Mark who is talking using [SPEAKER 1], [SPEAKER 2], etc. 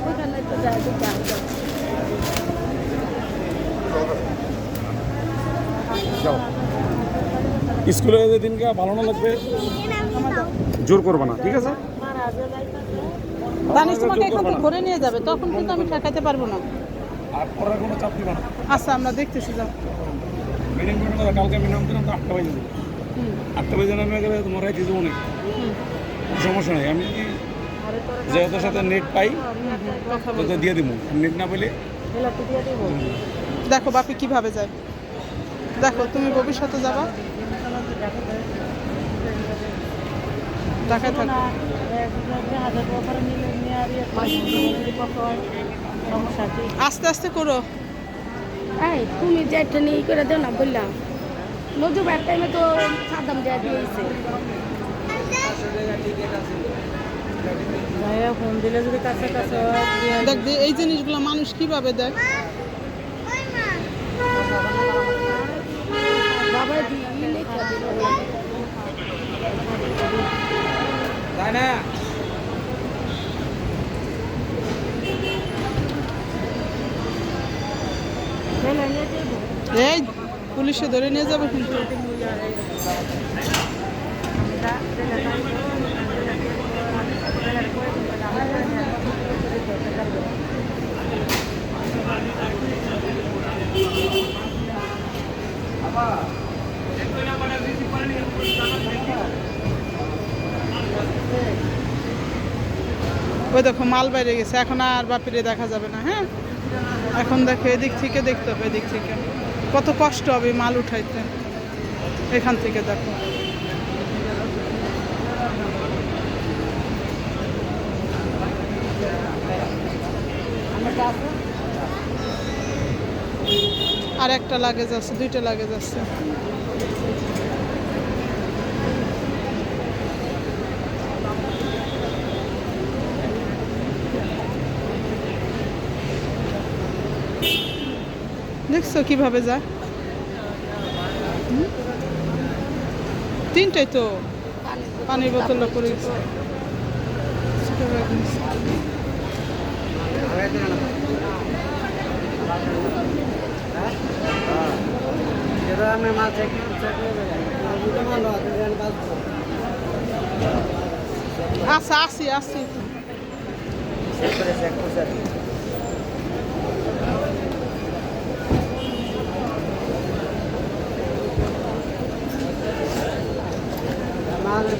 [SPEAKER 1] ওখানে তো যাই
[SPEAKER 2] স্কুলে দিনকে ভালো না লাগবে, জোর করবে না, ঠিক আছে?
[SPEAKER 3] দানিশ তোমাকে এখান থেকে ঘুরে নিয়ে যাবে, তখন কিন্তু আমি ঠেকাতে পারবো না।
[SPEAKER 2] আর পড়ার কোনো চাপ দিবে না।
[SPEAKER 3] আচ্ছা, আমরা দেখতেছি, যাও।
[SPEAKER 2] মিনিং করে না, কালকে আমি নাম দিলাম তো 8টা বাজে যাবো। 8টা বাজে নামে গেলে তোমার রাইতে যাবো অনেক সমস্যা নেই। আমি যদি যে ওদের সাথে নেট পাই তো দিয়ে দিব, নেট না পেলে
[SPEAKER 3] দেখো বাপি কিভাবে যায়, দেখো তুমি ভবিষ্যতে যাবা, দেখায় থাকো। আস্তে আস্তে করো।
[SPEAKER 1] এই তুমি যে একটা নিয়ে করে দেও না, বললাম নজরুল ভাইয়ের টাইমে তো সাদাম দেওয়া দিয়েছে। ফোন দিলে যদি কাছে কাছে
[SPEAKER 3] দেখ যে এই জিনিসগুলো মানুষ কিভাবে দেয়।
[SPEAKER 1] বাবা দিয়ে লেখা দিল
[SPEAKER 2] তাই না?
[SPEAKER 3] এই পুলিশে ধরে নিয়ে যাবে কিন্তু। ওই দেখো মাল বাইরে গেছে, এখন আর বাপিরে দেখা যাবে না। হ্যাঁ, এখন দেখো এদিক থেকে দেখতে হবে, এদিক থেকে কত কষ্ট হবে মাল উঠাইতে, এখান থেকে দেখো। আর একটা লাগেজ আছে, দুইটা লাগেজ আছে। দেখছো কিভাবে যায়, তিনটাই তো পানির বোতল করে আচ্ছা, আসি আসি।
[SPEAKER 4] Madre,